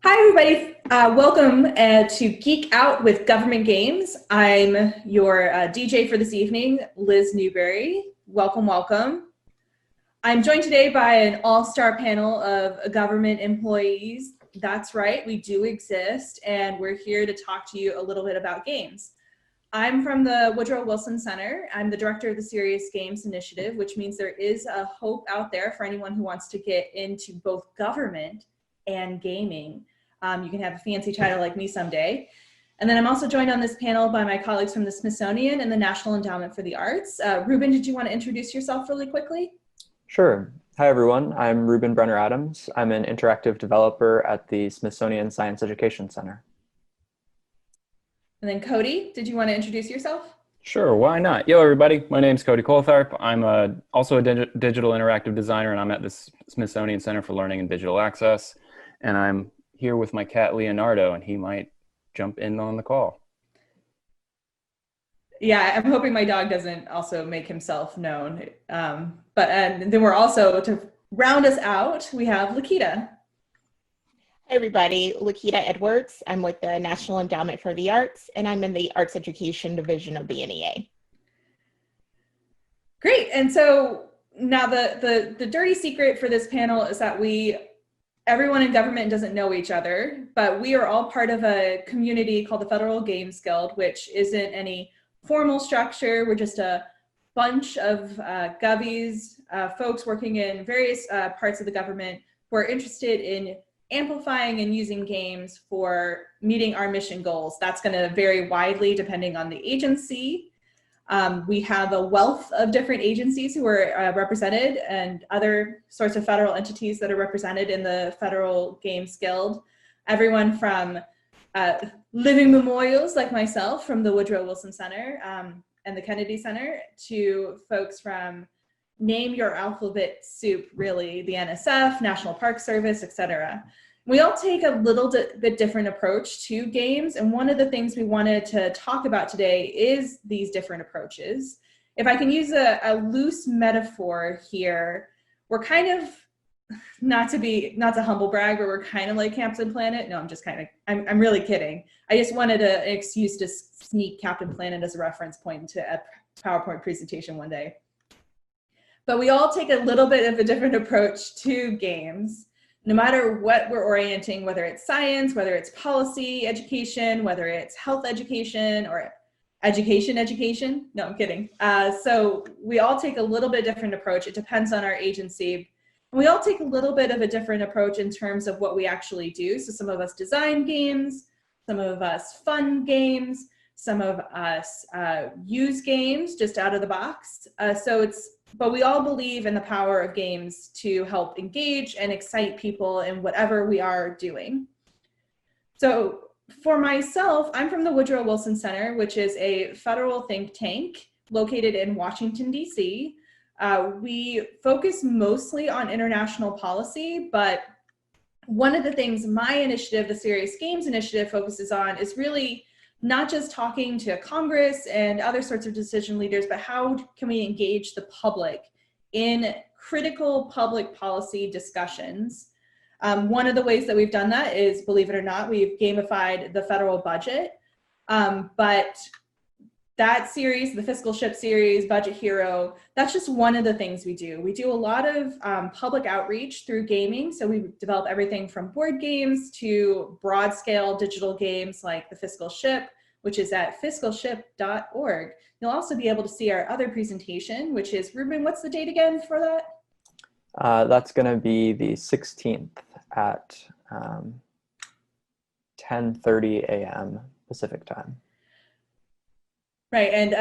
Hi, everybody. Welcome to Geek Out with Government Games. I'm your DJ for this evening, Liz Newberry. Welcome, welcome. I'm joined today by an all-star panel of government employees. That's right, we do exist, and we're here to talk to you a little bit about games. I'm from the Woodrow Wilson Center. I'm the director of the Serious Games Initiative, which means there is a hope out there for anyone who wants to get into both government and gaming. You can have a fancy title like me someday. And then I'm also joined on this panel by my colleagues from the Smithsonian and the National Endowment for the Arts. Ruben, did you want to introduce yourself really quickly? Sure. Hi, everyone. I'm Ruben Brenner-Adams. I'm an interactive developer at the Smithsonian Science Education Center. And then Cody, did you want to introduce yourself? Sure, why not? Yo, everybody. My name's Cody Coltharp. I'm also a digital interactive designer, and I'm at the Smithsonian Center for Learning and Digital Access. And I'm here with my cat, Leonardo, and he might jump in on the call. Yeah, I'm hoping my dog doesn't also make himself known. But then we're also, to round us out, we have Lakita. Hi, everybody. Lakita Edwards. I'm with the National Endowment for the Arts, and I'm in the Arts Education Division of the NEA. Great. And so now the dirty secret for this panel is that everyone in government doesn't know each other, but we are all part of a community called the Federal Games Guild, which isn't any formal structure. We're just a bunch of govies, folks working in various parts of the government who are interested in amplifying and using games for meeting our mission goals. That's going to vary widely depending on the agency. We have a wealth of different agencies who are represented and other sorts of federal entities that are represented in the Federal Games Guild. Everyone from living memorials like myself from the Woodrow Wilson Center and the Kennedy Center to folks from name your alphabet soup, really, the NSF, National Park Service, etc. We all take a little bit different approach to games, and one of the things we wanted to talk about today is these different approaches. If I can use a loose metaphor here, we're kind of, not to humble brag, but we're kind of like Captain Planet. No, I'm really kidding. I just wanted an excuse to sneak Captain Planet as a reference point into a PowerPoint presentation one day. But we all take a little bit of a different approach to games. No matter what we're orienting, whether it's science, whether it's policy education, whether it's health education or education. No, I'm kidding. So we all take a little bit different approach. It depends on our agency. And we all take a little bit of a different approach in terms of what we actually do. So some of us design games, some of us fund games, some of us use games just out of the box. But we all believe in the power of games to help engage and excite people in whatever we are doing. So for myself, I'm from the Woodrow Wilson Center, which is a federal think tank located in Washington, D.C. We focus mostly on international policy, but one of the things my initiative, the Serious Games Initiative, focuses on is really not just talking to Congress and other sorts of decision leaders, but how can we engage the public in critical public policy discussions. One of the ways that we've done that is, believe it or not, we've gamified the federal budget. But that series, the Fiscal Ship series, Budget Hero, that's just one of the things we do. We do a lot of public outreach through gaming. So we develop everything from board games to broad scale digital games like the Fiscal Ship, which is at fiscalship.org. You'll also be able to see our other presentation, which is, Ruben, what's the date again for that? That's going to be the 16th at 10:30 a.m. Pacific time. Right, and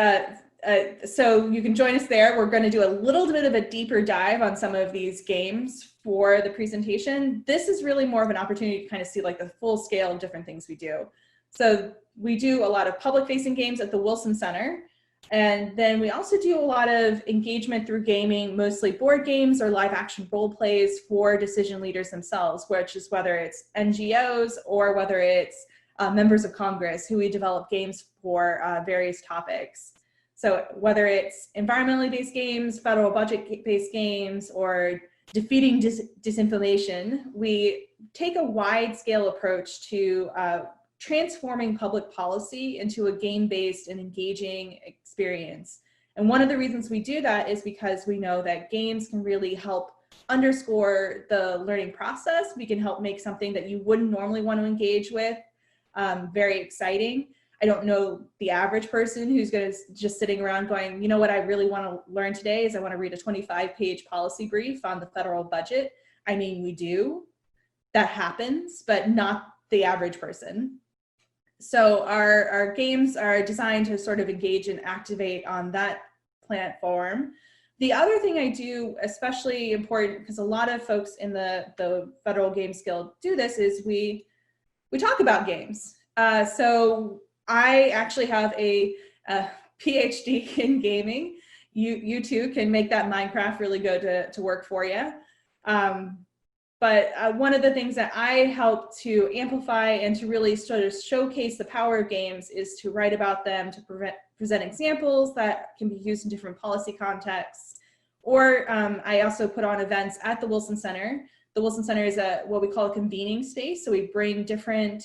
so you can join us there. We're going to do a little bit of a deeper dive on some of these games for the presentation. This is really more of an opportunity to kind of see like the full scale of different things we do. So we do a lot of public-facing games at the Wilson Center, and then we also do a lot of engagement through gaming, mostly board games or live action role plays for decision leaders themselves, which is whether it's NGOs or whether it's members of Congress who we develop games for various topics. So whether it's environmentally based games, federal budget based games, or defeating disinformation, we take a wide scale approach to transforming public policy into a game-based and engaging experience. And one of the reasons we do that is because we know that games can really help underscore the learning process. We can help make something that you wouldn't normally want to engage with very exciting. I don't know the average person who's just sitting around going, you know what I really want to learn today is I want to read a 25-page policy brief on the federal budget. I mean, we do. That happens, but not the average person. So our games are designed to sort of engage and activate on that platform. The other thing I do, especially important, because a lot of folks in the Federal Games Guild do this, is we talk about games. So I actually have a PhD in gaming. You too can make that Minecraft really go to work for you. But one of the things that I help to amplify and to really sort of showcase the power of games is to write about them, to present examples that can be used in different policy contexts. Or I also put on events at the Wilson Center. The Wilson Center is what we call a convening space. So we bring different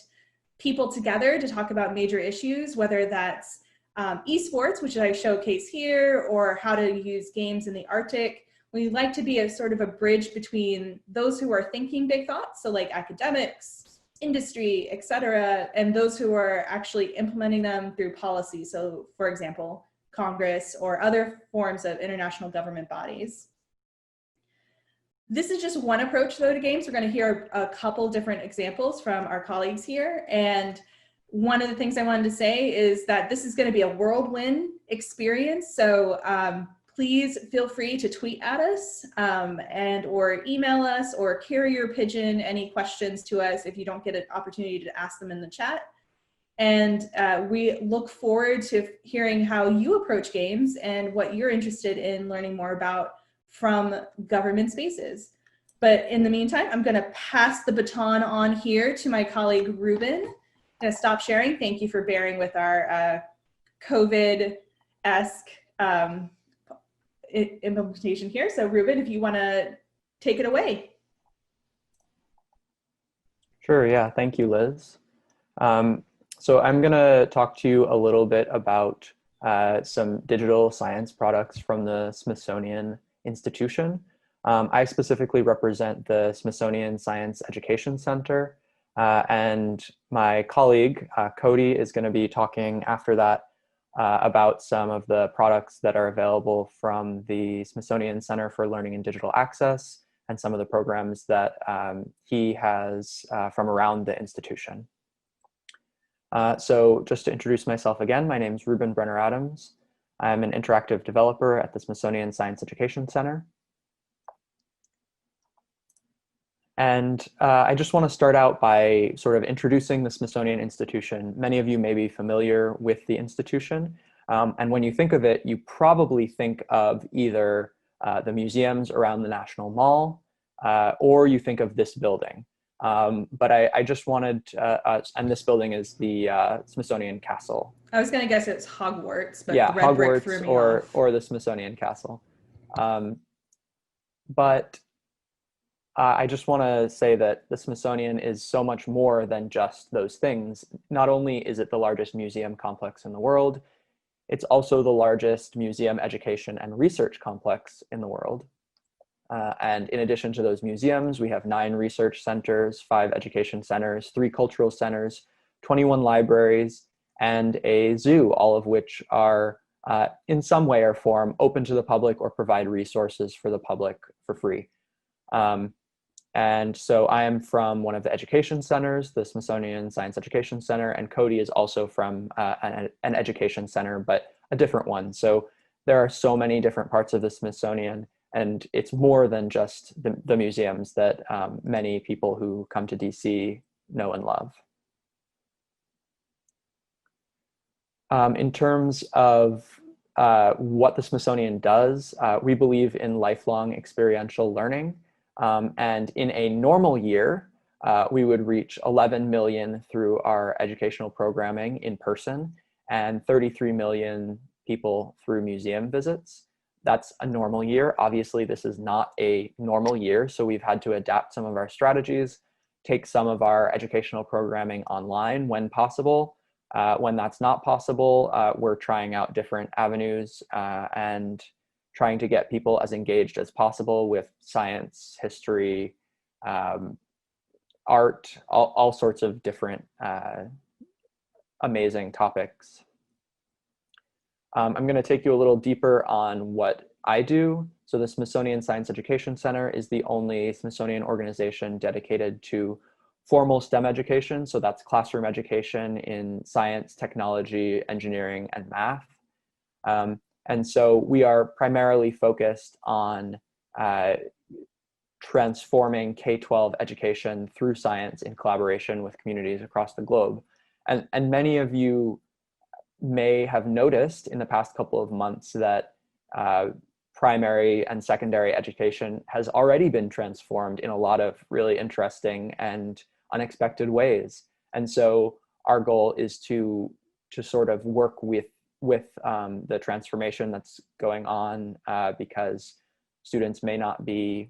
people together to talk about major issues, whether that's esports, which I showcase here, or how to use games in the Arctic. We like to be a sort of a bridge between those who are thinking big thoughts, so like academics, industry, et cetera, and those who are actually implementing them through policy. So for example, Congress or other forms of international government bodies. This is just one approach though to games. We're going to hear a couple different examples from our colleagues here. And one of the things I wanted to say is that this is going to be a whirlwind experience. So please feel free to tweet at us and or email us or carrier pigeon any questions to us if you don't get an opportunity to ask them in the chat. And we look forward to hearing how you approach games and what you're interested in learning more about from government spaces. But in the meantime, I'm going to pass the baton on here to my colleague, Ruben. I'm going to stop sharing. Thank you for bearing with our COVID-esque implementation here. So Ruben, if you want to take it away. Sure, yeah, thank you, Liz. So I'm going to talk to you a little bit about some digital science products from the Smithsonian Institution. I specifically represent the Smithsonian Science Education Center, and my colleague, Cody, is going to be talking after that about some of the products that are available from the Smithsonian Center for Learning and Digital Access and some of the programs that he has from around the institution. So just to introduce myself again, my name is Ruben Brenner-Adams. I'm an interactive developer at the Smithsonian Science Education Center. And I just want to start out by sort of introducing the Smithsonian Institution. Many of you may be familiar with the institution. And when you think of it, you probably think of either the museums around the National Mall, or you think of this building. But I just wanted, and this building is the Smithsonian Castle. I was going to guess it's Hogwarts, but yeah, the red brick Hogwarts threw me off. or the Smithsonian Castle. But I just want to say that the Smithsonian is so much more than just those things. Not only is it the largest museum complex in the world, it's also the largest museum education and research complex in the world. And in addition to those museums, we have 9 research centers, 5 education centers, 3 cultural centers, 21 libraries, and a zoo, all of which are in some way or form open to the public or provide resources for the public for free. And so I am from one of the education centers, the Smithsonian Science Education Center, and Cody is also from an education center, but a different one. So there are so many different parts of the Smithsonian, and it's more than just the museums that many people who come to DC know and love. In terms of what the Smithsonian does, we believe in lifelong experiential learning. And in a normal year, we would reach 11 million through our educational programming in person and 33 million people through museum visits. That's a normal year. Obviously, this is not a normal year, so we've had to adapt some of our strategies, take some of our educational programming online when possible. When that's not possible, we're trying out different avenues and trying to get people as engaged as possible with science, history, art, all sorts of different amazing topics. I'm going to take you a little deeper on what I do. So the Smithsonian Science Education Center is the only Smithsonian organization dedicated to formal STEM education. So that's classroom education in science, technology, engineering, and math. And so we are primarily focused on transforming K-12 education through science in collaboration with communities across the globe. And many of you may have noticed in the past couple of months that primary and secondary education has already been transformed in a lot of really interesting and unexpected ways. And so our goal is to sort of work with the transformation that's going on because students may not be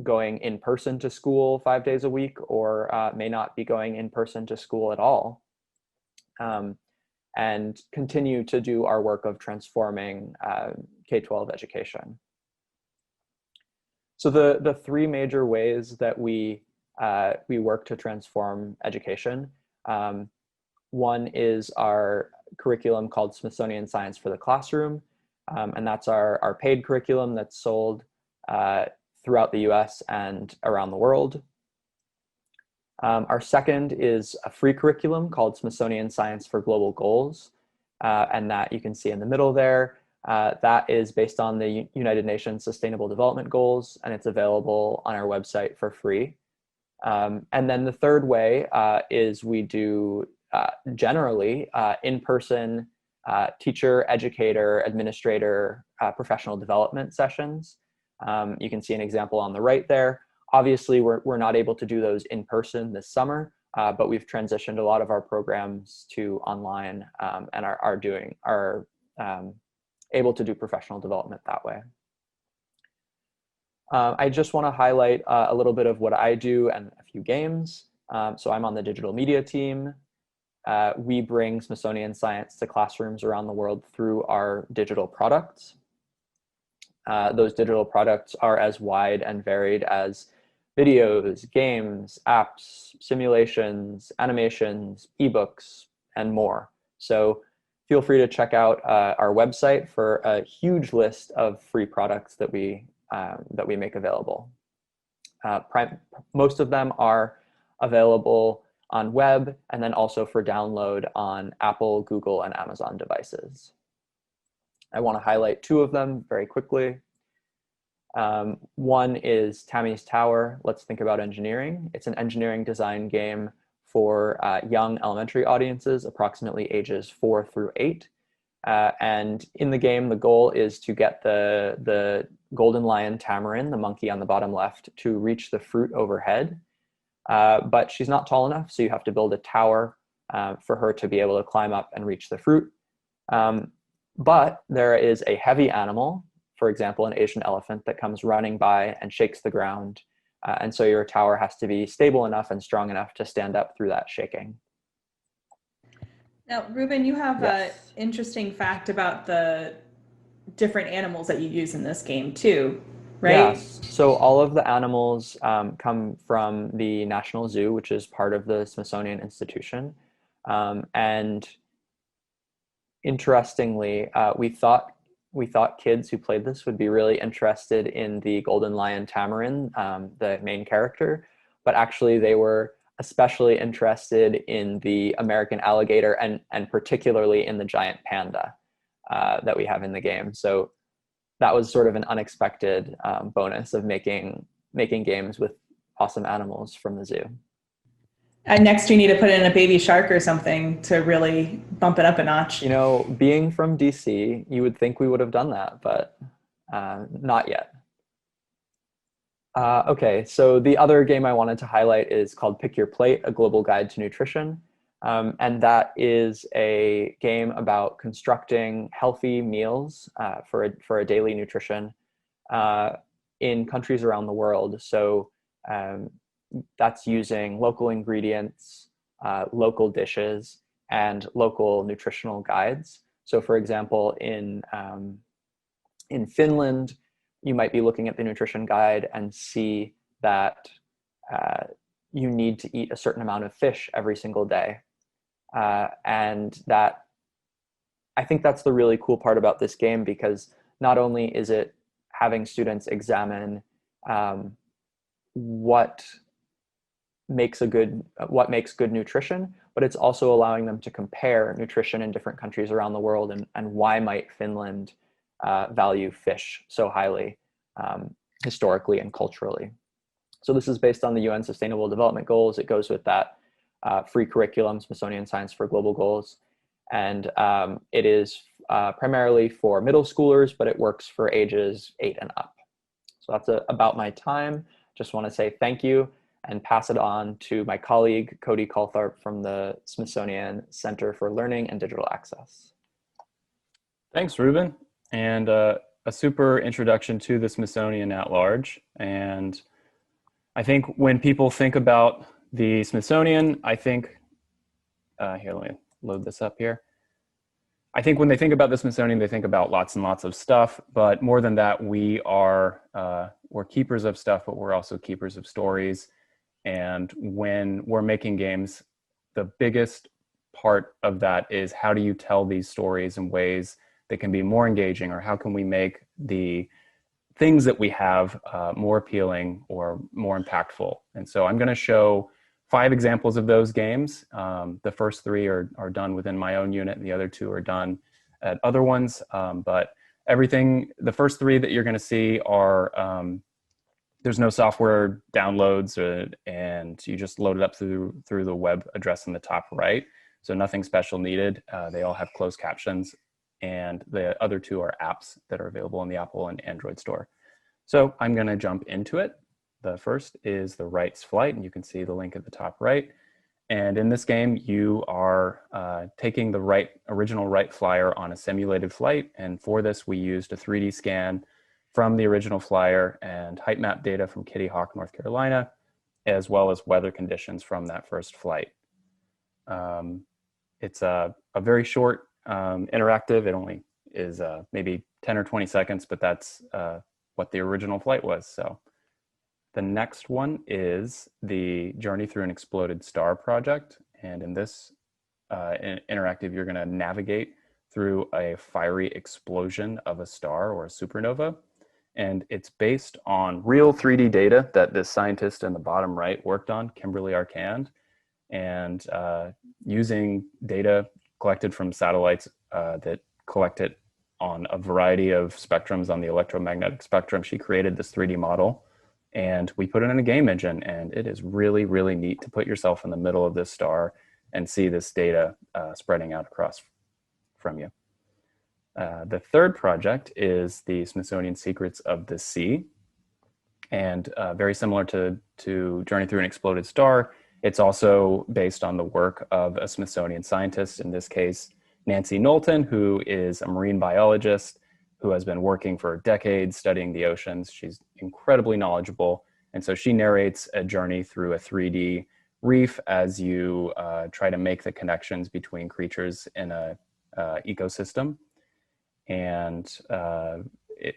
going in person to school 5 days a week or may not be going in person to school at all. And continue to do our work of transforming K-12 education. So the three major ways that we work to transform education. One is our curriculum called Smithsonian Science for the Classroom, and that's our paid curriculum that's sold throughout the US and around the world. Our second is a free curriculum called Smithsonian Science for Global Goals, and that you can see in the middle there. That is based on the United Nations Sustainable Development Goals, and it's available on our website for free. And then the third way is we do generally in-person teacher, educator, administrator, professional development sessions. You can see an example on the right there. Obviously, we're not able to do those in person this summer, but we've transitioned a lot of our programs to online and are able to do professional development that way. I just want to highlight a little bit of what I do and a few games. So I'm on the digital media team. We bring Smithsonian Science to classrooms around the world through our digital products. Those digital products are as wide and varied as videos, games, apps, simulations, animations, ebooks, and more. So feel free to check out our website for a huge list of free products that we make available. Most of them are available on web and then also for download on Apple, Google, and Amazon devices. I want to highlight two of them very quickly. One is Tami's Tower, Let's Think About Engineering. It's an engineering design game for young elementary audiences, approximately ages 4 through 8. And in the game, the goal is to get the golden lion tamarin, the monkey on the bottom left, to reach the fruit overhead. But she's not tall enough, so you have to build a tower for her to be able to climb up and reach the fruit. But there is a heavy animal, for example, an Asian elephant, that comes running by and shakes the ground. And so your tower has to be stable enough and strong enough to stand up through that shaking. Now, Ruben, you have Yes. an interesting fact about the different animals that you use in this game too, right? Yes. So all of the animals come from the National Zoo, which is part of the Smithsonian Institution. And interestingly, we thought kids who played this would be really interested in the golden lion tamarin, the main character, but actually they were especially interested in the American alligator and particularly in the giant panda that we have in the game. So that was sort of an unexpected bonus of making games with awesome animals from the zoo. And next you need to put in a baby shark or something to really bump it up a notch. You know, being from DC, you would think we would have done that, but not yet. Okay, so the other game I wanted to highlight is called Pick Your Plate, A Global Guide to Nutrition. And that is a game about constructing healthy meals for a daily nutrition in countries around the world. So that's using local ingredients, local dishes, and local nutritional guides. So for example, in Finland, you might be looking at the nutrition guide and see that you need to eat a certain amount of fish every single day. And that, I think that's the really cool part about this game, because not only is it having students examine what makes good nutrition, but it's also allowing them to compare nutrition in different countries around the world, and why might Finland value fish so highly historically and culturally. So this is based on the UN Sustainable Development Goals. It goes with that free curriculum, Smithsonian Science for Global Goals. And it is primarily for middle schoolers, but it works for ages 8 and up. So that's about my time. Just want to say thank you and pass it on to my colleague, Cody Caltharp from the Smithsonian Center for Learning and Digital Access. Thanks, Ruben. And a super introduction to the Smithsonian at large. And I think when people think about the Smithsonian, I think, here, let me load this up here. I think when they think about the Smithsonian, they think about lots and lots of stuff, but more than that, we're keepers of stuff, but we're also keepers of stories. And when we're making games, the biggest part of that is, how do you tell these stories in ways that can be more engaging, or how can we make the things that we have more appealing or more impactful? And so I'm going to show 5 examples of those games. The first 3 are done within my own unit, and the other 2 are done at other ones. But the first 3 that you're going to see are, there's no software downloads, and you just load it up through the web address in the top right. So nothing special needed. They all have closed captions. And the other 2 are apps that are available in the Apple and Android store. So I'm going to jump into it. The first is the Wright's Flight, and you can see the link at the top right. And in this game, you are taking the original Wright Flyer on a simulated flight. And for this, we used a 3D scan from the original flyer and height map data from Kitty Hawk, North Carolina, as well as weather conditions from that first flight. It's a very short interactive. It only is maybe 10 or 20 seconds, but that's what the original flight was. So the next one is the Journey Through an Exploded Star project. And in this interactive, you're going to navigate through a fiery explosion of a star or a supernova. And it's based on real 3D data that this scientist in the bottom right worked on, Kimberly Arcand, and using data collected from satellites that collect it on a variety of spectrums on the electromagnetic spectrum. She created this 3D model, and we put it in a game engine, and it is really, really neat to put yourself in the middle of this star and see this data spreading out across from you. The third project is the Smithsonian Secrets of the Sea, and very similar to Journey Through an Exploded Star, it's also based on the work of a Smithsonian scientist, in this case, Nancy Knowlton, who is a marine biologist who has been working for decades studying the oceans. She's incredibly knowledgeable. And so she narrates a journey through a 3D reef as you try to make the connections between creatures in a ecosystem. And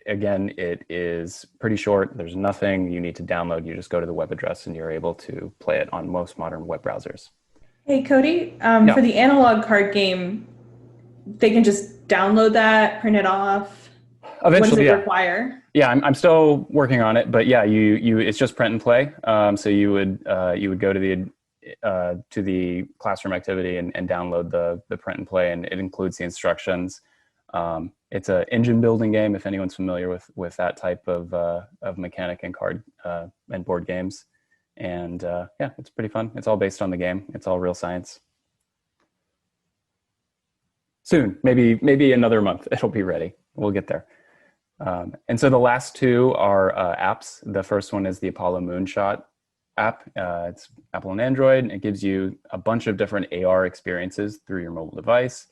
again, it is pretty short. There's nothing you need to download. You just go to the web address and you're able to play it on most modern web browsers. Hey, Cody, Yeah. For the analog card game, they can just download that, print it off. Eventually, what does it yeah. require? Yeah, I'm still working on it, but yeah, it's just print and play. So you would go to the classroom activity and download the print and play, and it includes the instructions. It's an engine building game, if anyone's familiar with that type of mechanic and card and board games. And yeah, it's pretty fun. It's all based on the game. It's all real science. Soon, maybe another month, it'll be ready. We'll get there. And so the last 2 are apps. The first one is the Apollo Moonshot app. It's Apple and Android, and it gives you a bunch of different AR experiences through your mobile device.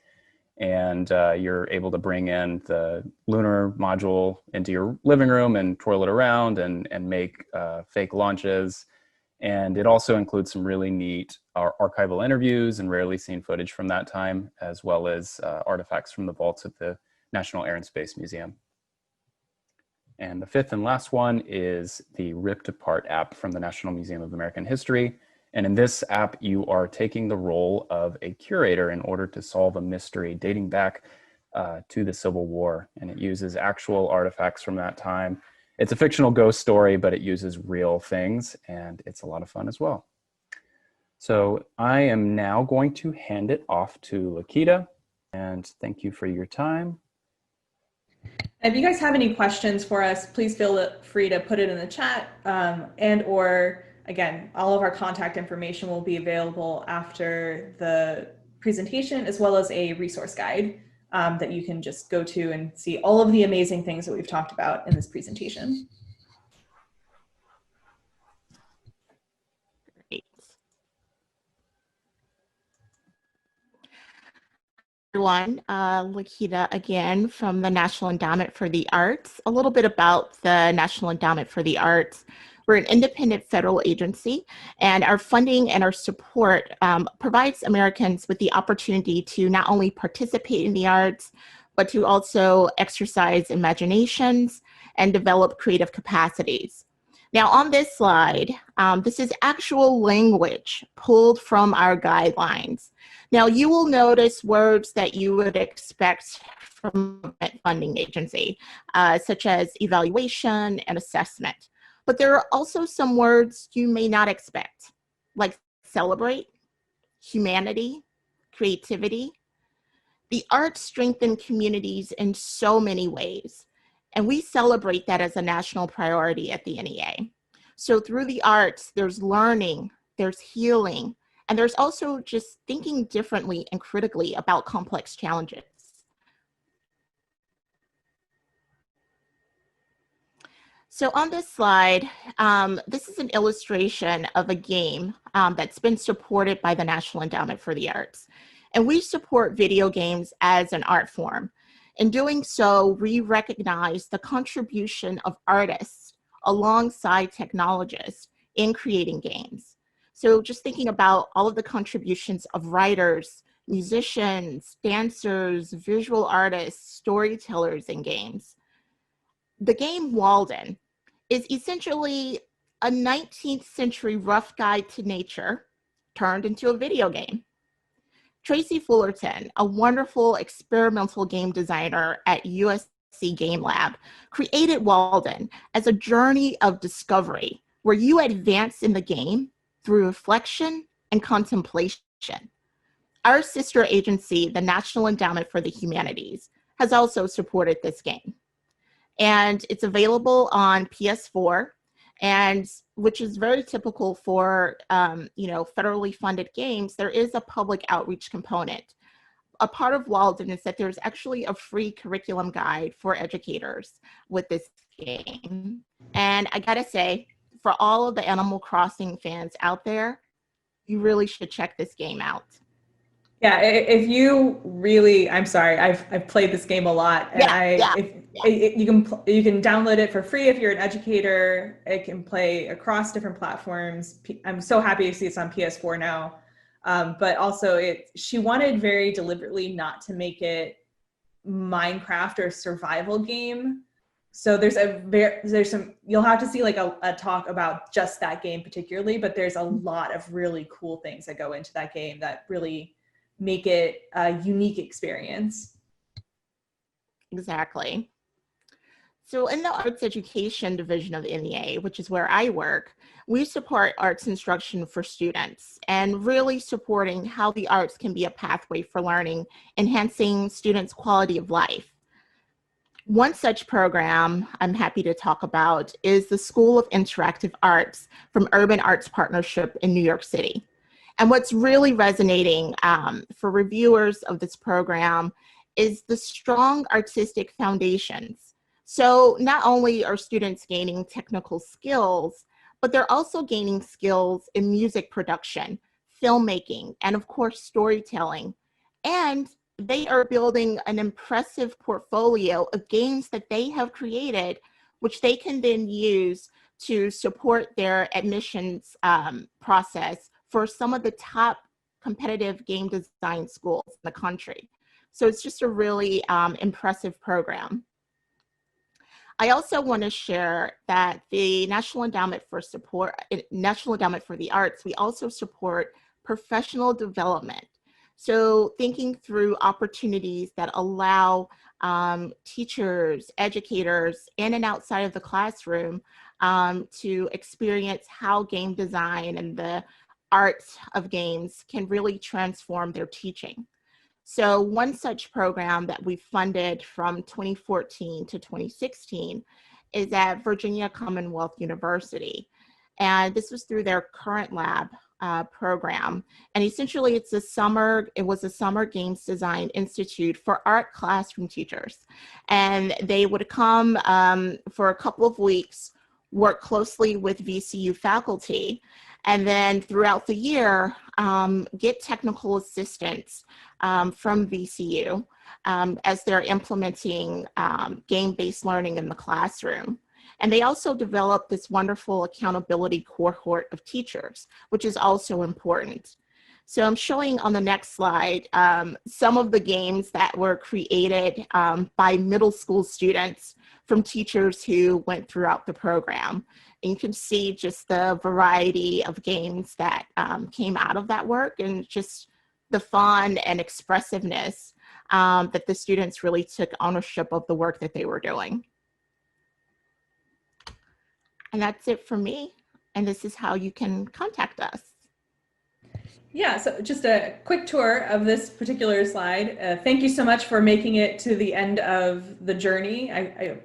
And you're able to bring in the lunar module into your living room and twirl it around and make fake launches. And it also includes some really neat archival interviews and rarely seen footage from that time, as well as artifacts from the vaults at the National Air and Space Museum. And the fifth and last one is the Ripped Apart app from the National Museum of American History. And in this app, you are taking the role of a curator in order to solve a mystery dating back to the Civil War. And it uses actual artifacts from that time. It's a fictional ghost story, but it uses real things, and it's a lot of fun as well. So I am now going to hand it off to Lakita, and thank you for your time. If you guys have any questions for us, please feel free to put it in the chat, and or again, all of our contact information will be available after the presentation, as well as a resource guide that you can just go to and see all of the amazing things that we've talked about in this presentation. Great. Everyone, Lakita again from the National Endowment for the Arts. A little bit about the National Endowment for the Arts. We're an independent federal agency, and our funding and our support provides Americans with the opportunity to not only participate in the arts, but to also exercise imaginations and develop creative capacities. Now on this slide, this is actual language pulled from our guidelines. Now you will notice words that you would expect from a funding agency, such as evaluation and assessment. But there are also some words you may not expect, like celebrate, humanity, creativity. The arts strengthen communities in so many ways, and we celebrate that as a national priority at the NEA. So through the arts, there's learning, there's healing, and there's also just thinking differently and critically about complex challenges. So on this slide, this is an illustration of a game that's been supported by the National Endowment for the Arts. And we support video games as an art form. In doing so, we recognize the contribution of artists alongside technologists in creating games. So just thinking about all of the contributions of writers, musicians, dancers, visual artists, storytellers in games. The game Walden is essentially a 19th century rough guide to nature turned into a video game. Tracy Fullerton, a wonderful experimental game designer at USC Game Lab, created Walden as a journey of discovery where you advance in the game through reflection and contemplation. Our sister agency, the National Endowment for the Humanities, has also supported this game. And it's available on PS4, and which is very typical for federally funded games. There is a public outreach component. A part of Walden is that there's actually a free curriculum guide for educators with this game. And I gotta say, for all of the Animal Crossing fans out there, you really should check this game out. Yeah, if you really, I'm sorry, I've played this game a lot, and you can download it for free if you're an educator. It can play across different platforms. I'm so happy to see it's on PS4 now, but also she wanted very deliberately not to make it Minecraft or survival game. So there's some, you'll have to see like a talk about just that game particularly, but there's a lot of really cool things that go into that game that really make it a unique experience. Exactly. So in the Arts Education Division of the NEA, which is where I work, we support arts instruction for students and really supporting how the arts can be a pathway for learning, enhancing students' quality of life. One such program I'm happy to talk about is the School of Interactive Arts from Urban Arts Partnership in New York City. And what's really resonating for reviewers of this program is the strong artistic foundations. So not only are students gaining technical skills, but they're also gaining skills in music production, filmmaking, and of course, storytelling. And they are building an impressive portfolio of games that they have created, which they can then use to support their admissions process for some of the top competitive game design schools in the country. So it's just a really impressive program. I also want to share that the National Endowment for the Arts, we also support professional development. So thinking through opportunities that allow teachers, educators, in and outside of the classroom to experience how game design and the arts of games can really transform their teaching. So one such program that we funded from 2014 to 2016 is at Virginia Commonwealth University. And this was through their Current Lab program. And essentially it was a summer games design institute for art classroom teachers. And they would come for a couple of weeks, work closely with VCU faculty, and then throughout the year, get technical assistance from VCU as they're implementing game-based learning in the classroom. And they also developed this wonderful accountability cohort of teachers, which is also important. So I'm showing on the next slide some of the games that were created by middle school students from teachers who went throughout the program. And you can see just the variety of games that came out of that work and just the fun and expressiveness that the students really took ownership of the work that they were doing. And that's it for me. And this is how you can contact us. Yeah, so just a quick tour of this particular slide. Thank you so much for making it to the end of the journey.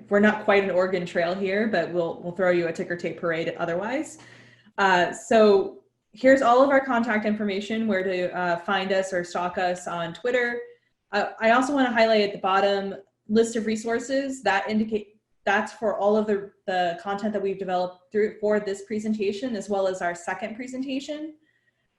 We're not quite an Oregon Trail here, but we'll throw you a ticker tape parade otherwise. So here's all of our contact information, where to find us or stalk us on Twitter. I also want to highlight at the bottom list of resources that indicate that's for all of the content that we've developed for this presentation, as well as our second presentation.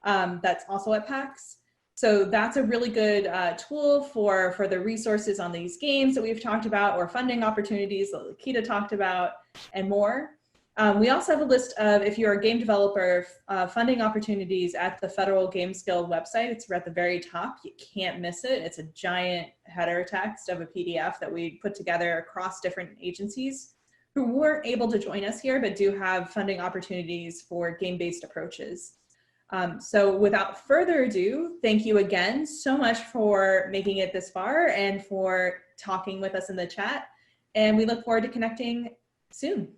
That's also at PAX. So that's a really good tool for the resources on these games that we've talked about, or funding opportunities that Lakita talked about, and more. We also have a list of, if you're a game developer, funding opportunities at the Federal Games Guild website. It's at the very top. You can't miss it. It's a giant header text of a PDF that we put together across different agencies who weren't able to join us here, but do have funding opportunities for game-based approaches. So without further ado, thank you again so much for making it this far and for talking with us in the chat. And we look forward to connecting soon.